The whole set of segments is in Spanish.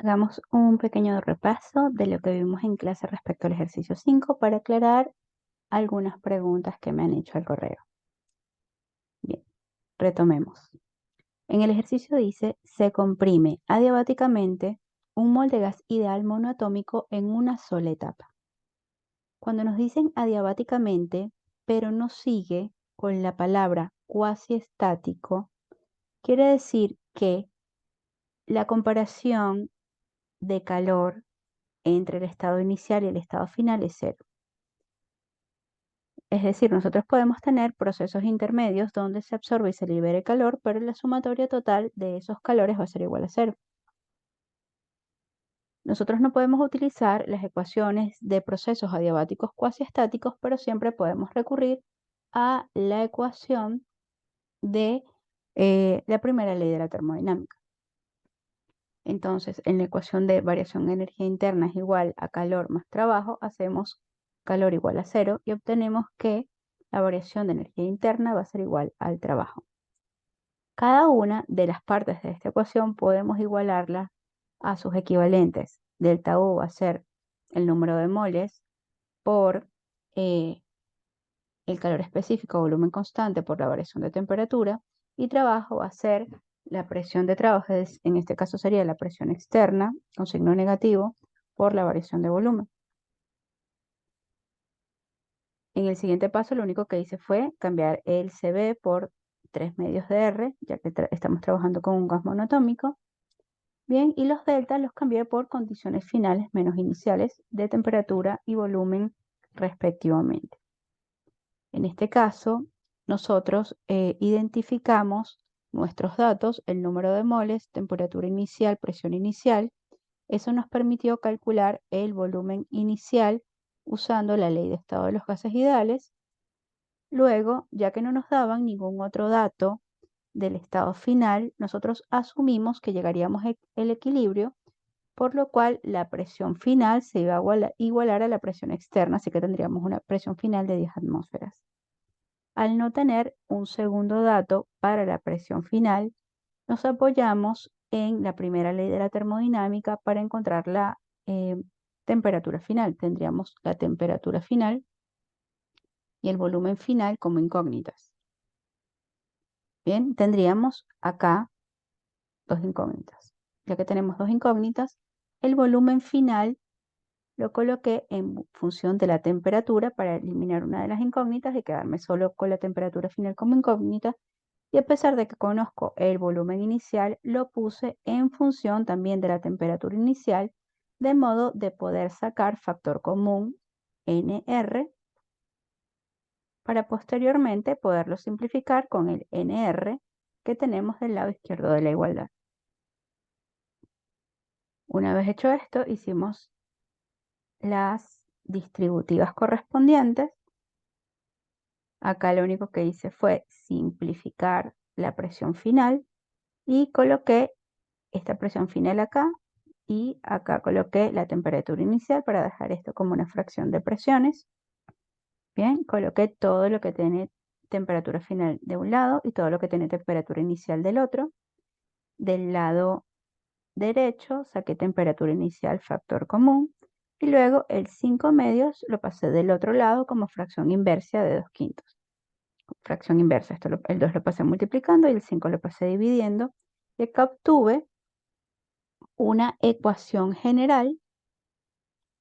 Hagamos un pequeño repaso de lo que vimos en clase respecto al ejercicio 5 para aclarar algunas preguntas que me han hecho al correo. Bien, retomemos. En el ejercicio dice, se comprime adiabáticamente un mol de gas ideal monoatómico en una sola etapa. Cuando nos dicen adiabáticamente, pero no sigue con la palabra cuasi estático, quiere decir que la comparación de calor entre el estado inicial y el estado final es cero. Es decir, nosotros podemos tener procesos intermedios donde se absorbe y se libere calor, pero la sumatoria total de esos calores va a ser igual a cero. Nosotros no podemos utilizar las ecuaciones de procesos adiabáticos cuasiestáticos, pero siempre podemos recurrir a la ecuación de la primera ley de la termodinámica. Entonces, en la ecuación de variación de energía interna es igual a calor más trabajo, hacemos calor igual a cero y obtenemos que la variación de energía interna va a ser igual al trabajo. Cada una de las partes de esta ecuación podemos igualarla a sus equivalentes. Delta U va a ser el número de moles por el calor específico, volumen constante por la variación de temperatura, y trabajo va a ser la presión de trabajo, en este caso sería la presión externa con signo negativo por la variación de volumen. En el siguiente paso lo único que hice fue cambiar el CB por 3 medios de R, ya que estamos trabajando con un gas monoatómico. Bien, y los deltas los cambié por condiciones finales menos iniciales de temperatura y volumen respectivamente. En este caso, nosotros identificamos nuestros datos, el número de moles, temperatura inicial, presión inicial. Eso nos permitió calcular el volumen inicial usando la ley de estado de los gases ideales. Luego, ya que no nos daban ningún otro dato del estado final, nosotros asumimos que llegaríamos al equilibrio, por lo cual la presión final se iba a igualar a la presión externa, así que tendríamos una presión final de 10 atmósferas. Al no tener un segundo dato para la presión final, nos apoyamos en la primera ley de la termodinámica para encontrar la temperatura final. Tendríamos la temperatura final y el volumen final como incógnitas. Bien, tendríamos acá dos incógnitas. Ya que tenemos dos incógnitas, el volumen final lo coloqué en función de la temperatura para eliminar una de las incógnitas y quedarme solo con la temperatura final como incógnita. Y a pesar de que conozco el volumen inicial, lo puse en función también de la temperatura inicial, de modo de poder sacar factor común NR para posteriormente poderlo simplificar con el NR que tenemos del lado izquierdo de la igualdad. Una vez hecho esto, hicimos las distributivas correspondientes. Acá lo único que hice fue simplificar la presión final y coloqué esta presión final acá y acá coloqué la temperatura inicial para dejar esto como una fracción de presiones. Bien, coloqué todo lo que tiene temperatura final de un lado y todo lo que tiene temperatura inicial del otro. Del lado derecho saqué temperatura inicial factor común y luego el 5 medios lo pasé del otro lado como fracción inversa de 2/5. Fracción inversa, el 2 lo pasé multiplicando y el 5 lo pasé dividiendo. Y acá obtuve una ecuación general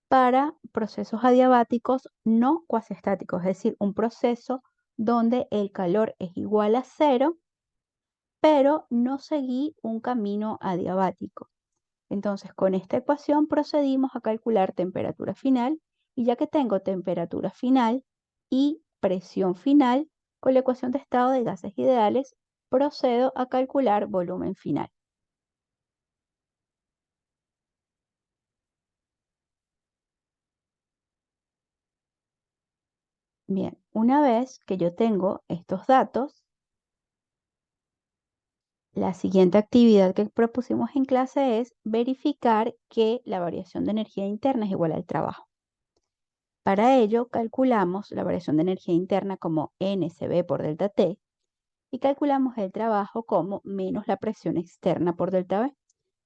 para procesos adiabáticos no cuasiestáticos, es decir, un proceso donde el calor es igual a cero, pero no seguí un camino adiabático. Entonces, con esta ecuación procedimos a calcular temperatura final y ya que tengo temperatura final y presión final, con la ecuación de estado de gases ideales, procedo a calcular volumen final. Bien, una vez que yo tengo estos datos, la siguiente actividad que propusimos en clase es verificar que la variación de energía interna es igual al trabajo. Para ello, calculamos la variación de energía interna como NCB por delta T y calculamos el trabajo como menos la presión externa por delta V.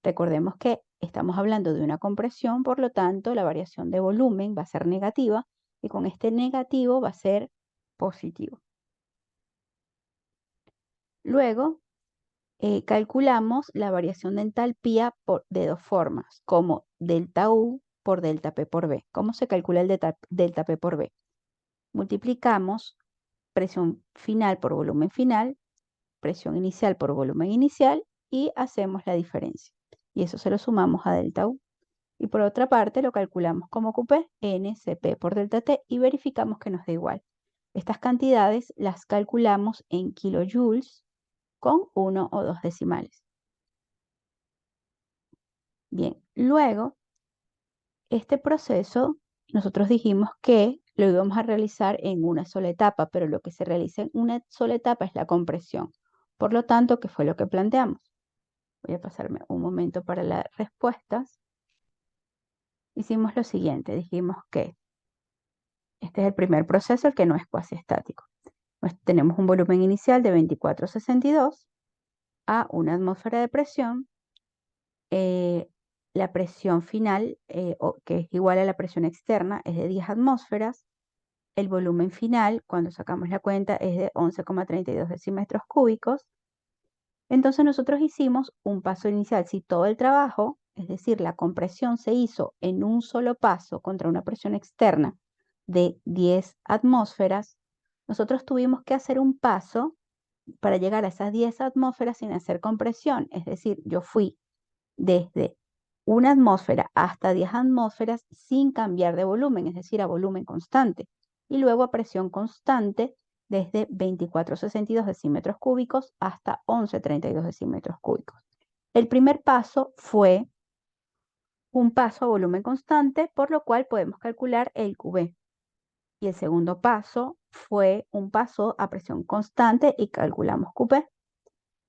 Recordemos que estamos hablando de una compresión, por lo tanto, la variación de volumen va a ser negativa y con este negativo va a ser positivo. Luego, calculamos la variación de entalpía de dos formas, como delta U por delta P por B. ¿Cómo se calcula el delta P por B? Multiplicamos presión final por volumen final, presión inicial por volumen inicial y hacemos la diferencia. Y eso se lo sumamos a delta U. Y por otra parte lo calculamos como QP, NCP por delta T y verificamos que nos da igual. Estas cantidades las calculamos en kilojoules con 1 o 2 decimales. Bien, luego este proceso nosotros dijimos que lo íbamos a realizar en una sola etapa, pero lo que se realiza en una sola etapa es la compresión. Por lo tanto, ¿qué fue lo que planteamos? Voy a pasarme un momento para las respuestas. Hicimos lo siguiente, dijimos que este es el primer proceso, el que no es cuasi estático. Pues tenemos un volumen inicial de 24,62 a una atmósfera de presión. La presión final, que es igual a la presión externa, es de 10 atmósferas. El volumen final, cuando sacamos la cuenta, es de 11,32 decímetros cúbicos. Entonces nosotros hicimos un paso inicial. Si todo el trabajo, es decir, la compresión se hizo en un solo paso contra una presión externa de 10 atmósferas, nosotros tuvimos que hacer un paso para llegar a esas 10 atmósferas sin hacer compresión. Es decir, yo fui desde una atmósfera hasta 10 atmósferas sin cambiar de volumen, es decir, a volumen constante. Y luego a presión constante desde 24,62 decímetros cúbicos hasta 11,32 decímetros cúbicos. El primer paso fue un paso a volumen constante, por lo cual podemos calcular el QB. Y el segundo paso fue un paso a presión constante y calculamos QP.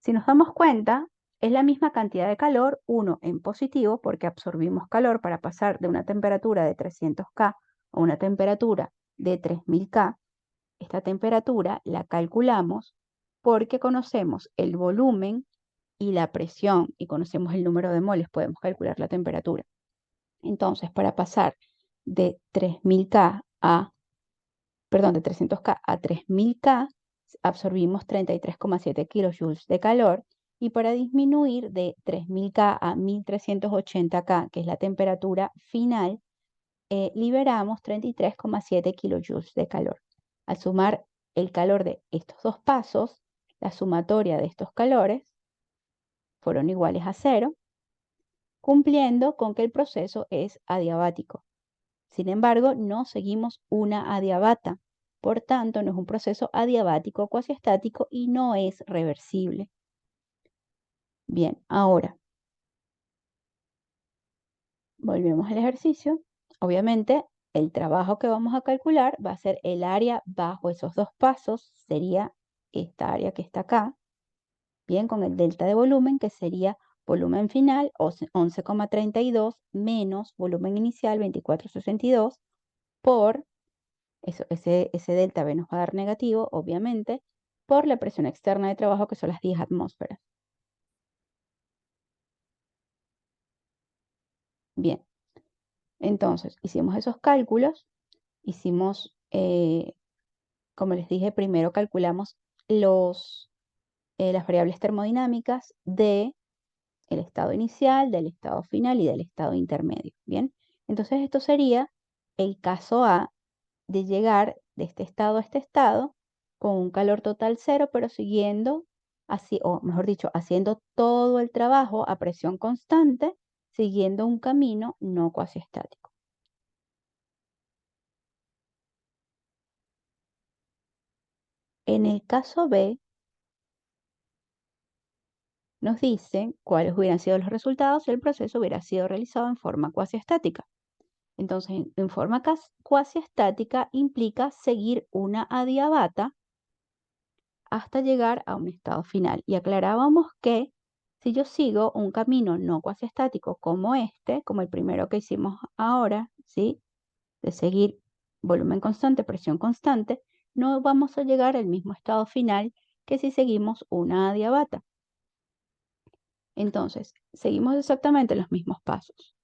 Si nos damos cuenta, es la misma cantidad de calor, uno en positivo, porque absorbimos calor para pasar de una temperatura de 300 K a una temperatura de 3000 K. Esta temperatura la calculamos porque conocemos el volumen y la presión y conocemos el número de moles, podemos calcular la temperatura. Entonces, para pasar de 3000 K a, perdón, de 300 K a 3000 K, absorbimos 33,7 kilojoules de calor. Y para disminuir de 3000 K a 1380 K, que es la temperatura final, liberamos 33,7 kilojoules de calor. Al sumar el calor de estos dos pasos, la sumatoria de estos calores fueron iguales a 0, cumpliendo con que el proceso es adiabático. Sin embargo, no seguimos una adiabata. Por tanto, no es un proceso adiabático cuasiestático y no es reversible. Bien, ahora volvemos al ejercicio. Obviamente, el trabajo que vamos a calcular va a ser el área bajo esos dos pasos, sería esta área que está acá, bien, con el delta de volumen, que sería volumen final 11,32 menos volumen inicial 24,62 por, ese delta B nos va a dar negativo, obviamente, por la presión externa de trabajo, que son las 10 atmósferas. Bien, entonces hicimos esos cálculos, hicimos, como les dije, primero calculamos las variables termodinámicas del estado inicial, del estado final y del estado intermedio. Bien, entonces esto sería el caso A de llegar de este estado a este estado con un calor total cero, pero siguiendo así, o mejor dicho, haciendo todo el trabajo a presión constante, siguiendo un camino no cuasi estático. En el caso B, nos dicen cuáles hubieran sido los resultados si el proceso hubiera sido realizado en forma cuasi estática. Entonces, en forma cuasi estática implica seguir una adiabata hasta llegar a un estado final. Y aclarábamos que si yo sigo un camino no cuasi estático como este, como el primero que hicimos ahora, ¿sí? De seguir volumen constante, presión constante, no vamos a llegar al mismo estado final que si seguimos una adiabata. Entonces, seguimos exactamente los mismos pasos.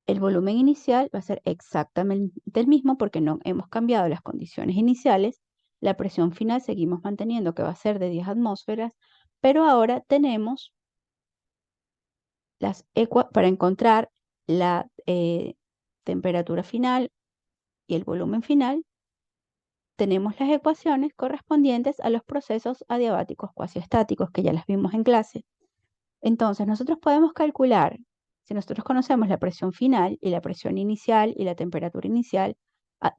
El volumen inicial va a ser exactamente el mismo porque no hemos cambiado las condiciones iniciales. La presión final seguimos manteniendo que va a ser de 10 atmósferas, pero ahora tenemos para encontrar la temperatura final y el volumen final, tenemos las ecuaciones correspondientes a los procesos adiabáticos cuasiestáticos que ya las vimos en clase. Entonces, nosotros podemos calcular, si nosotros conocemos la presión final y la presión inicial y la temperatura inicial,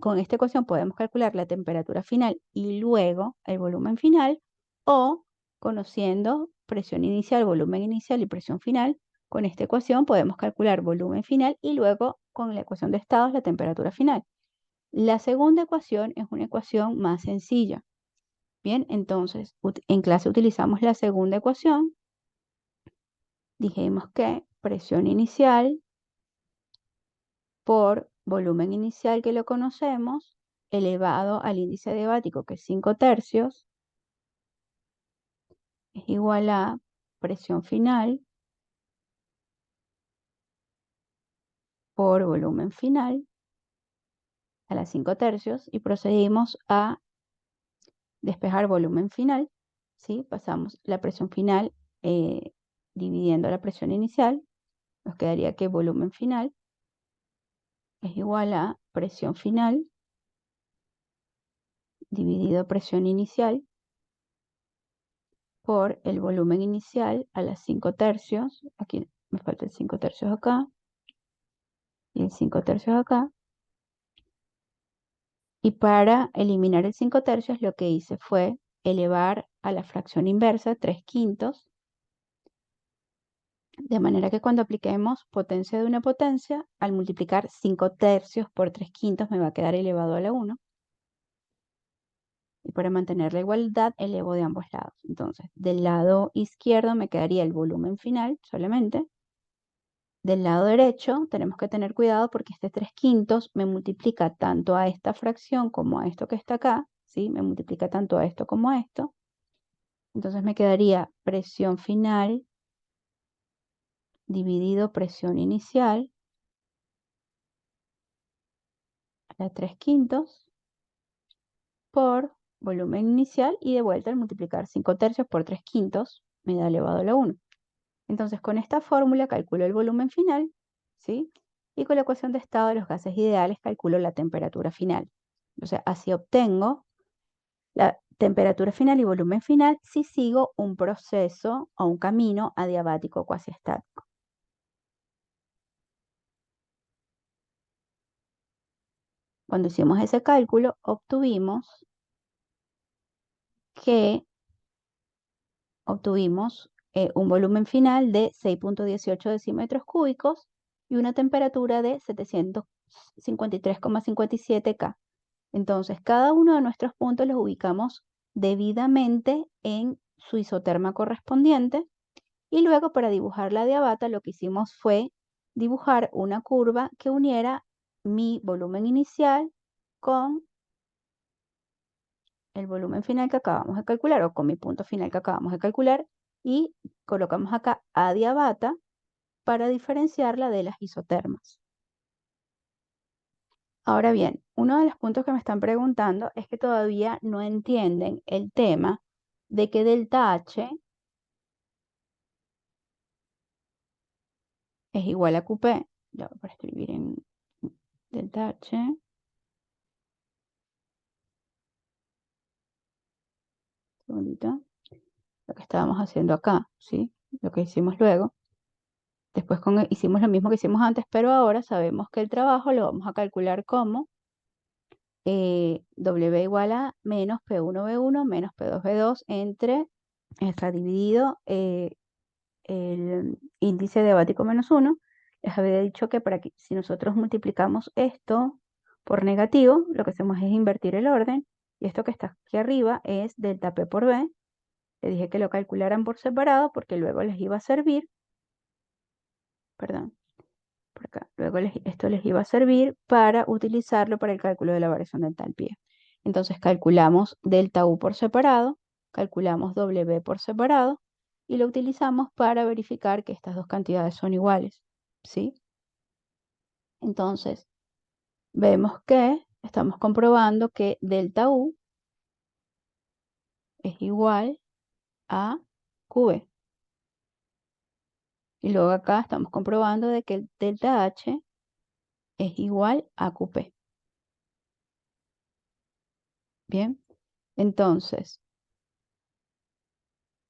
con esta ecuación podemos calcular la temperatura final y luego el volumen final, o conociendo presión inicial, volumen inicial y presión final, con esta ecuación podemos calcular volumen final y luego con la ecuación de estados la temperatura final. La segunda ecuación es una ecuación más sencilla. Bien, entonces en clase utilizamos la segunda ecuación. Dijimos que presión inicial por volumen inicial que lo conocemos, elevado al índice adiabático que es 5/3, es igual a presión final por volumen final a las 5/3 y procedimos a despejar volumen final, ¿sí? Pasamos la presión final dividiendo la presión inicial, nos quedaría que volumen final es igual a presión final dividido presión inicial por el volumen inicial a las 5/3. Aquí me falta el 5/3 acá y el 5/3 acá. Y para eliminar el 5/3 lo que hice fue elevar a la fracción inversa 3/5, de manera que cuando apliquemos potencia de una potencia, al multiplicar 5/3 por 3/5 me va a quedar elevado a la 1. Y para mantener la igualdad, elevo de ambos lados. Entonces, del lado izquierdo me quedaría el volumen final solamente. Del lado derecho tenemos que tener cuidado porque este 3/5 me multiplica tanto a esta fracción como a esto que está acá, ¿sí? Me multiplica tanto a esto como a esto. Entonces me quedaría presión final dividido presión inicial a la 3/5 por volumen inicial y de vuelta al multiplicar 5/3 por 3/5 me da elevado a la 1. Entonces con esta fórmula calculo el volumen final, ¿sí? Y con la ecuación de estado de los gases ideales calculo la temperatura final. O sea, así obtengo la temperatura final y volumen final si sigo un proceso o un camino adiabático cuasiestático. Cuando hicimos ese cálculo, obtuvimos un volumen final de 6.18 decímetros cúbicos y una temperatura de 753,57 K. Entonces, cada uno de nuestros puntos los ubicamos debidamente en su isoterma correspondiente y luego para dibujar la diabata lo que hicimos fue dibujar una curva que uniera mi volumen inicial con el volumen final que acabamos de calcular o con mi punto final que acabamos de calcular y colocamos acá adiabata para diferenciarla de las isotermas. Ahora bien, uno de los puntos que me están preguntando es que todavía no entienden el tema de que delta H es igual a QP. Ya voy para escribir en delta H. Un segundito. Lo que estábamos haciendo acá, ¿sí? Lo que hicimos luego. Después hicimos lo mismo que hicimos antes, pero ahora sabemos que el trabajo lo vamos a calcular como W igual a menos P1V1 menos P2V2 está dividido el índice diabático menos 1. Les había dicho que si nosotros multiplicamos esto por negativo, lo que hacemos es invertir el orden, y esto que está aquí arriba es delta P por B. Le dije que lo calcularan por separado porque luego les iba a servir, perdón, por acá, luego esto les iba a servir para utilizarlo para el cálculo de la variación del tal pie. Entonces calculamos delta U por separado, calculamos W por separado y lo utilizamos para verificar que estas dos cantidades son iguales, ¿sí? Entonces, vemos que estamos comprobando que delta U es igual a QB. Y luego acá estamos comprobando de que el delta H es igual a QP. Bien, entonces,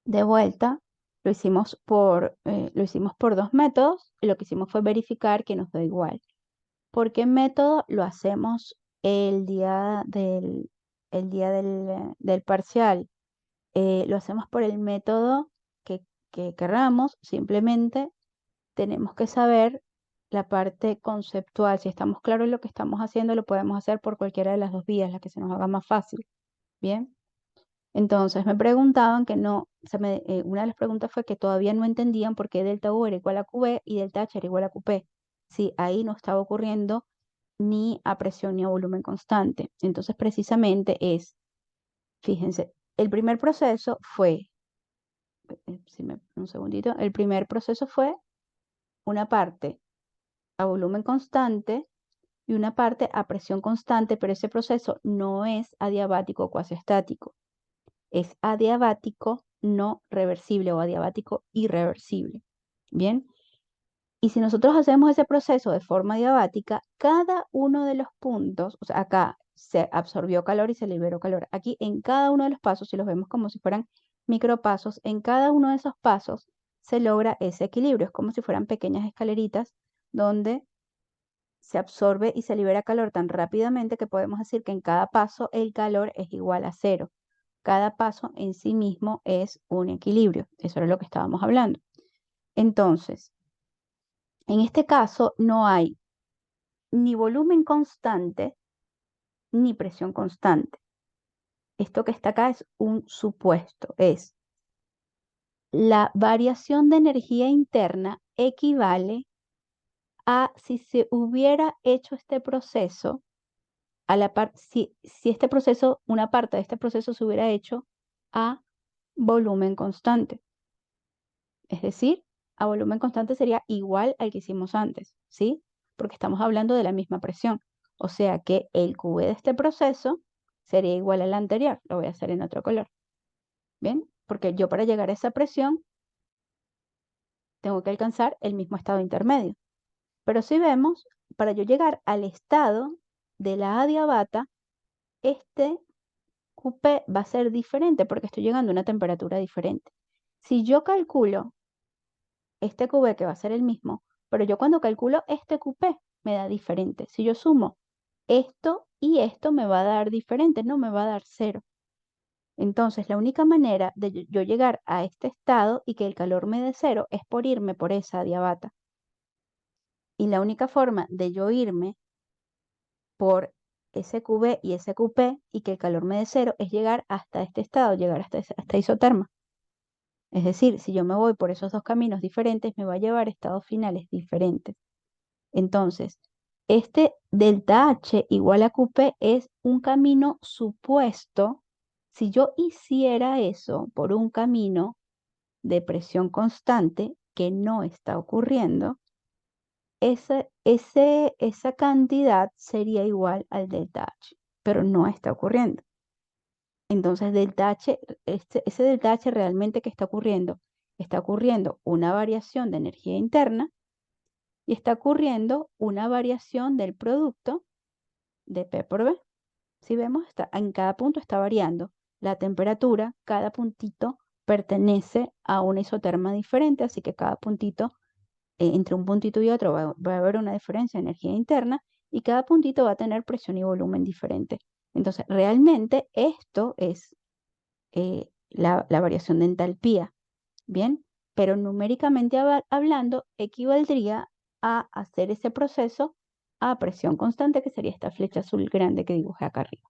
de vuelta, lo hicimos por dos métodos y lo que hicimos fue verificar que nos da igual. ¿Por qué método lo hacemos el día del parcial? Lo hacemos por el método que querramos, simplemente tenemos que saber la parte conceptual. Si estamos claros en lo que estamos haciendo, lo podemos hacer por cualquiera de las dos vías, la que se nos haga más fácil. Bien. Entonces me preguntaban que no, una de las preguntas fue que todavía no entendían por qué delta U era igual a QB y delta H era igual a QP. Sí, ahí no estaba ocurriendo ni a presión ni a volumen constante. Entonces precisamente fíjense, el primer proceso fue, un segundito, el primer proceso fue una parte a volumen constante y una parte a presión constante, pero ese proceso no es adiabático o cuasiestático. Es adiabático no reversible o adiabático irreversible. Bien, y si nosotros hacemos ese proceso de forma adiabática, cada uno de los puntos, o sea, acá se absorbió calor y se liberó calor. Aquí en cada uno de los pasos, si los vemos como si fueran micropasos, en cada uno de esos pasos se logra ese equilibrio. Es como si fueran pequeñas escaleritas donde se absorbe y se libera calor tan rápidamente que podemos decir que en cada paso el calor es igual a cero. Cada paso en sí mismo es un equilibrio. Eso era lo que estábamos hablando. Entonces, en este caso no hay ni volumen constante ni presión constante. Esto que está acá es un supuesto. Es la variación de energía interna equivale a si se hubiera hecho este proceso si este proceso, una parte de este proceso se hubiera hecho a volumen constante. Es decir, a volumen constante sería igual al que hicimos antes, ¿sí? Porque estamos hablando de la misma presión. O sea que el QB de este proceso sería igual al anterior. Lo voy a hacer en otro color. ¿Bien? Porque yo para llegar a esa presión tengo que alcanzar el mismo estado intermedio. Pero si vemos, para yo llegar al estado de la adiabata, este QP va a ser diferente porque estoy llegando a una temperatura diferente. Si yo calculo este QB que va a ser el mismo, pero yo cuando calculo este QP me da diferente. Si yo sumo esto y esto me va a dar diferente, no me va a dar cero. Entonces, la única manera de yo llegar a este estado y que el calor me dé cero es por irme por esa adiabata. Y la única forma de yo irme por ese QB y ese QP y que el calor me dé cero es llegar hasta este estado, llegar hasta isoterma. Es decir, si yo me voy por esos dos caminos diferentes, me va a llevar a estados finales diferentes. Entonces, este delta H igual a QP es un camino supuesto. Si yo hiciera eso por un camino de presión constante que no está ocurriendo, esa cantidad sería igual al delta H, pero no está ocurriendo. Entonces, ese delta H realmente, ¿qué está ocurriendo? Está ocurriendo una variación de energía interna y está ocurriendo una variación del producto de P por B. Si vemos, en cada punto está variando la temperatura, cada puntito pertenece a una isoterma diferente, así que cada puntito, entre un puntito y otro, va a haber una diferencia de energía interna y cada puntito va a tener presión y volumen diferente. Entonces, realmente esto es la variación de entalpía, ¿bien? Pero numéricamente hablando, equivaldría a hacer ese proceso a presión constante, que sería esta flecha azul grande que dibujé acá arriba.